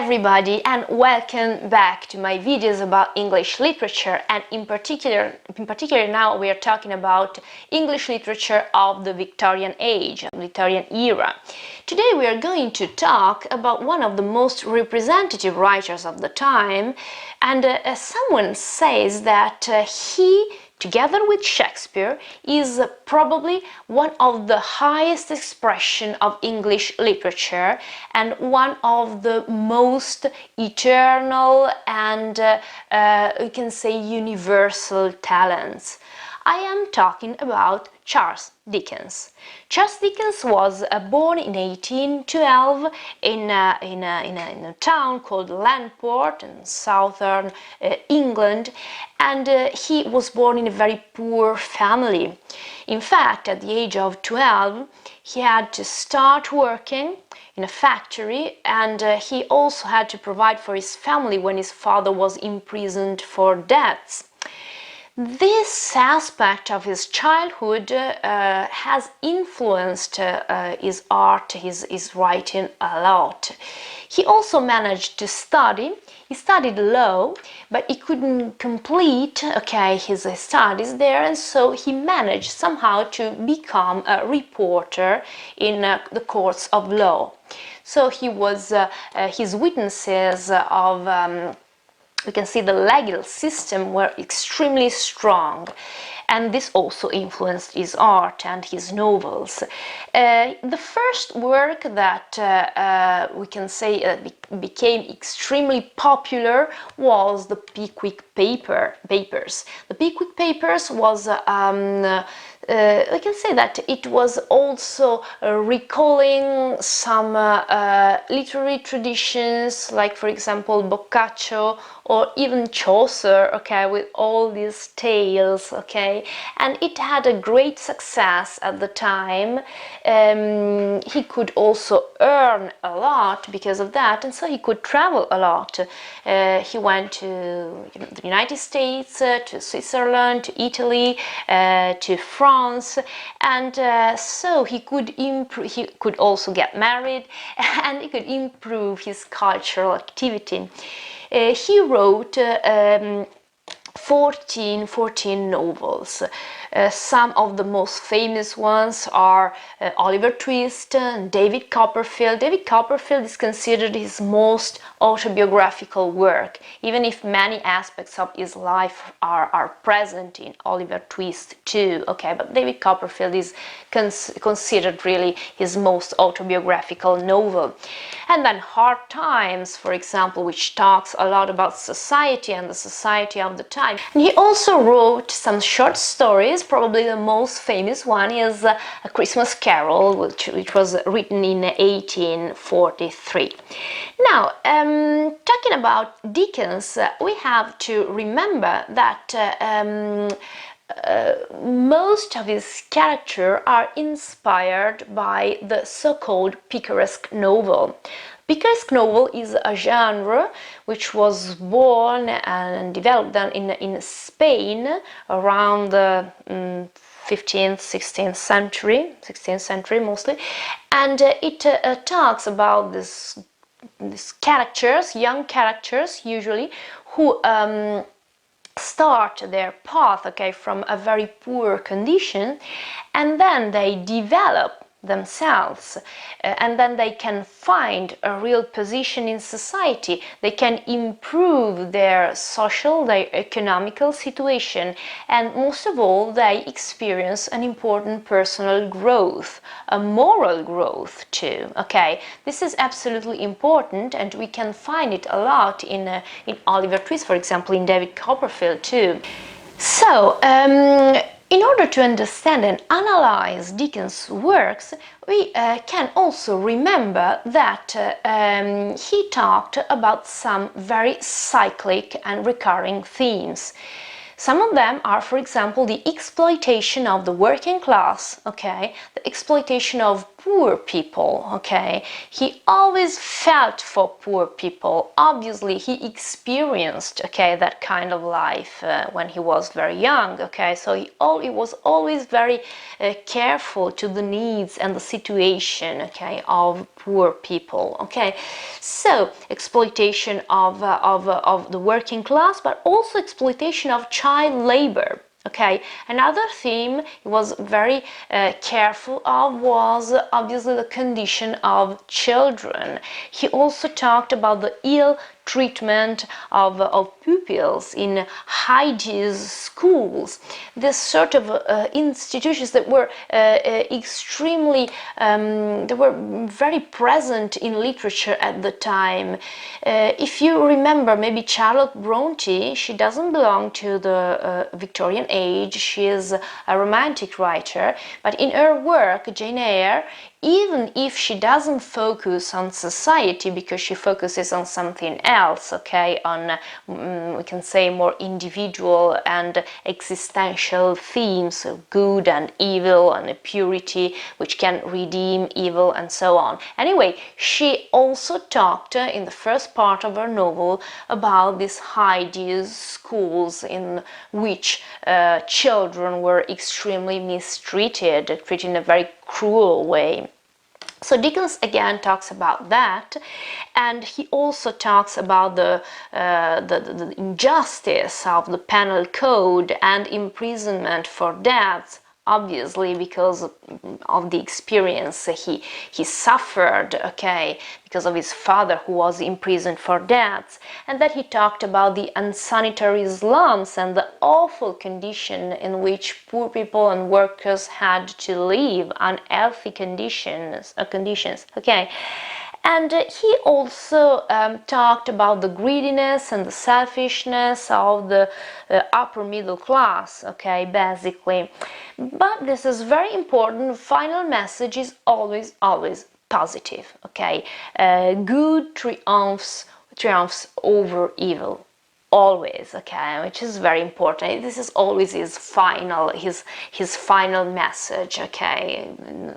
everybody, and welcome back to my videos about English literature, and in particular now we are talking about English literature of the Victorian age, Victorian era. Today we are going to talk about one of the most representative writers of the time, and someone says that he, together with Shakespeare, is probably one of the highest expression of English literature and one of the most eternal and we can say universal talents. I am talking about Charles Dickens. Charles Dickens was born in 1812 in a town called Landport in southern England, and he was born in a very poor family. In fact, at the age of 12, he had to start working in a factory, and he also had to provide for his family when his father was imprisoned for debts. This aspect of his childhood has influenced his art, his writing a lot. He also managed to study. He studied law, but he couldn't complete his studies there, and so he managed somehow to become a reporter in the courts of law. So he was his witnesses of we can see the legal system were extremely strong, and this also influenced his art and his novels. The first work that we can say became extremely popular was the Pickwick Papers. The Pickwick Papers was we can say that it was also recalling some literary traditions, like for example Boccaccio or even Chaucer, with all these tales, and it had a great success at the time. He could also earn a lot because of that, and so he could travel a lot. He went to the United States, to Switzerland, to Italy, to France, and so he could also get married, and he could improve his cultural activity. He wrote 14 novels. Some of the most famous ones are Oliver Twist and David Copperfield. David Copperfield is considered his most autobiographical work, even if many aspects of his life are present in Oliver Twist too, but David Copperfield is considered really his most autobiographical novel. And then Hard Times, for example, which talks a lot about society and the society of the time. And he also wrote some short stories. Probably the most famous one is A Christmas Carol, which was written in 1843. Now, talking about Dickens, we have to remember that most of his characters are inspired by the so-called picaresque novel. Picaresque novel is a genre which was born and developed then in Spain around the 15th, 16th century mostly, and it talks about these characters, young characters usually, who start their path from a very poor condition, and then they develop themselves, and then they can find a real position in society. They can improve their social, their economical situation, and most of all they experience an important personal growth, a moral growth too. This is absolutely important, and we can find it a lot in Oliver Twist, for example, in David Copperfield too. So in order to understand and analyze Dickens' works, we can also remember that he talked about some very cyclic and recurring themes. Some of them are, for example, the exploitation of the working class, okay, the exploitation of poor people, okay. He always felt for poor people. Obviously, he experienced, okay, that kind of life when he was very young, okay. So he was always very careful to the needs and the situation, okay, of poor people, okay. So exploitation of the working class, but also exploitation of child labor. Okay, another theme he was very careful of was obviously the condition of children. He also talked about the ill treatment of pupils in high-dose schools, this sort of institutions that were extremely, they were very present in literature at the time. If you remember, maybe Charlotte Bronte, she doesn't belong to the Victorian age, she is a romantic writer, but in her work, Jane Eyre, even if she doesn't focus on society because she focuses on something else, okay, on we can say more individual and existential themes of good and evil and purity which can redeem evil and so on. Anyway, she also talked in the first part of her novel about these high-dose schools in which children were extremely mistreated, treated in a very cruel way. So Dickens again talks about that, and he also talks about the injustice of the penal code and imprisonment for death, obviously because of the experience he suffered, okay, because of his father who was imprisoned for death, and that he talked about the unsanitary slums and the awful condition in which poor people and workers had to live, unhealthy conditions, okay. And he also talked about the greediness and the selfishness of the upper middle class, okay, basically. But this is very important. Final message is always positive, okay. Good triumphs over evil. Always, okay, which is very important. This is always his final message, okay.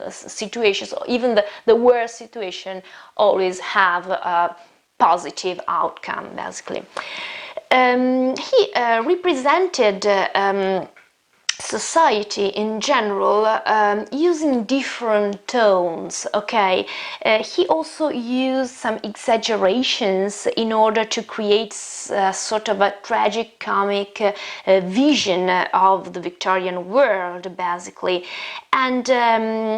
Situations, even the worst situation, always have a positive outcome, basically. He represented society in general using different tones, okay. He also used some exaggerations in order to create sort of a tragic comic vision of the Victorian world, basically. And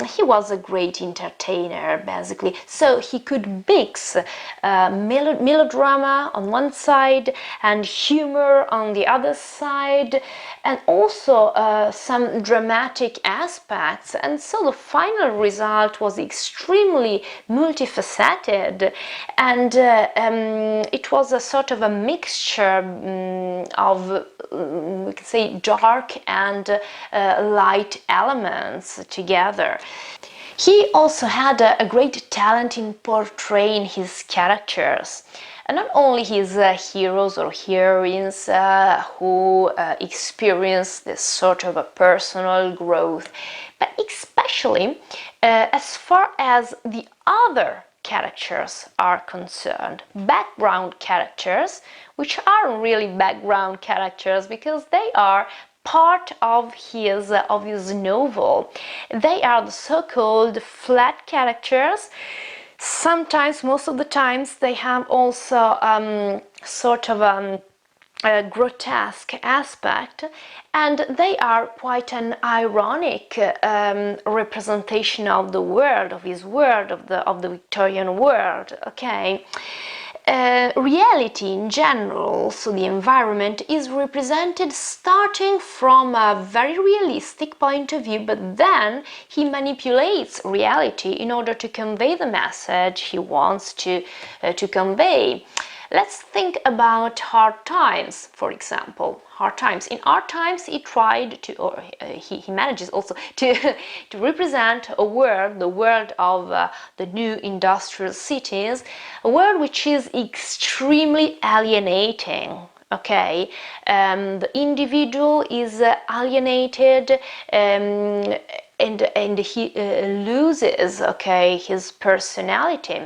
he was a great entertainer, basically, so he could mix melodrama on one side and humor on the other side, and also some dramatic aspects, and so the final result was extremely multifaceted, and it was a sort of a mixture of we could say dark and light elements together. He also had a great talent in portraying his characters. And not only his heroes or heroines who experience this sort of a personal growth, but especially as far as the other characters are concerned, background characters, which aren't really background characters because they are part of his novel. They are the so-called flat characters. Sometimes, most of the times, they have also sort of a grotesque aspect, and they are quite an ironic representation of the world, of his world, of the Victorian world, okay. Reality in general, so the environment, is represented starting from a very realistic point of view, but then he manipulates reality in order to convey the message he wants to convey. Let's think about hard times, for example. Hard times. In hard times, he tried to, or he manages also to represent a world, the world of the new industrial cities, a world which is extremely alienating. okay? The individual is alienated, and he loses, okay, his personality.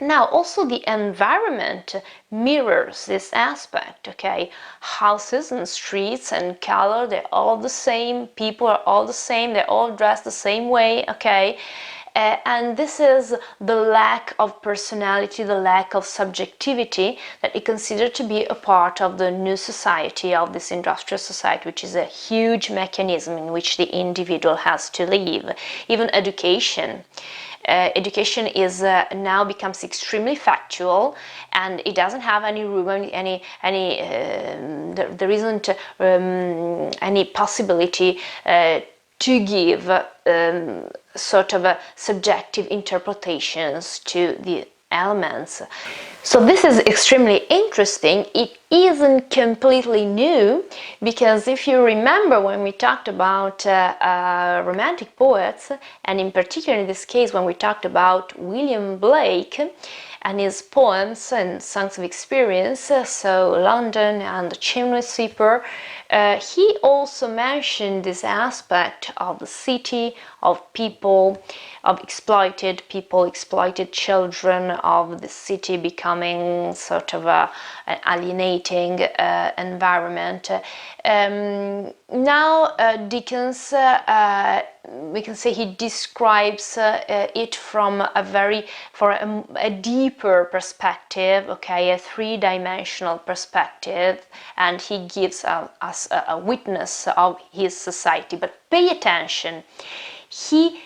Now, also the environment mirrors this aspect, okay? Houses and streets and color, they're all the same, people are all the same, they're all dressed the same way, okay? And this is the lack of personality, the lack of subjectivity that is considered to be a part of the new society, of this industrial society, which is a huge mechanism in which the individual has to live. Even education. Education is now becomes extremely factual, and it doesn't have any room, there isn't any possibility to give sort of subjective interpretations to the elements. So this is extremely interesting. It isn't completely new, because if you remember when we talked about romantic poets, and in particular in this case when we talked about William Blake and his poems and songs of experience, so London and the Chimney Sweeper, he also mentioned this aspect of the city, of people, of exploited people, exploited children, of the city becoming sort of an alienating environment. Now Dickens, we can say he describes it from a deeper perspective, okay, a three-dimensional perspective, and he gives us a witness of his society. But pay attention, he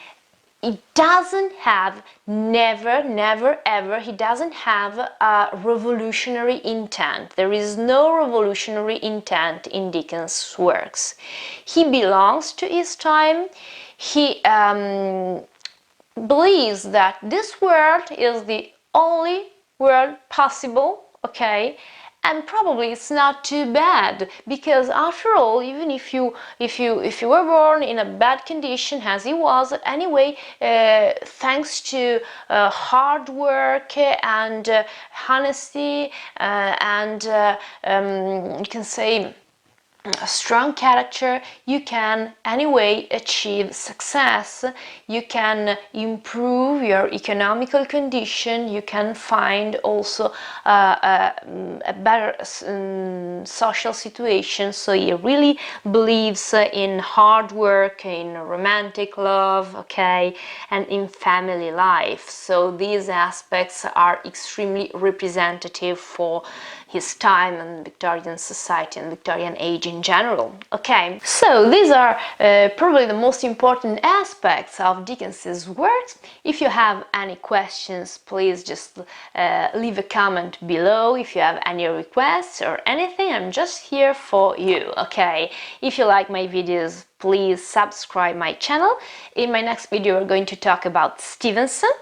doesn't have, never ever, he doesn't have a revolutionary intent. There is no revolutionary intent in Dickens' works. He belongs to his time. He believes that this world is the only world possible, okay? And probably it's not too bad, because after all, even if you were born in a bad condition as he was, anyway, thanks to hard work and honesty and you can say a strong character, you can anyway achieve success, you can improve your economical condition, you can find also a better social situation. So he really believes in hard work, in romantic love, okay, and in family life. So these aspects are extremely representative for his time and Victorian society and Victorian age in general. Okay, so these are probably the most important aspects of Dickens's works. If you have any questions, please just leave a comment below. If you have any requests or anything, I'm just here for you. Okay, if you like my videos, please subscribe my channel. In my next video, we're going to talk about Stevenson.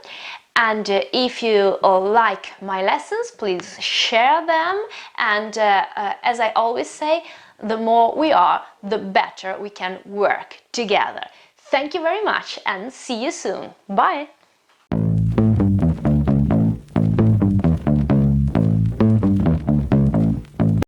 And if you like my lessons, please share them. And as I always say, the more we are, the better we can work together. Thank you very much and see you soon. Bye!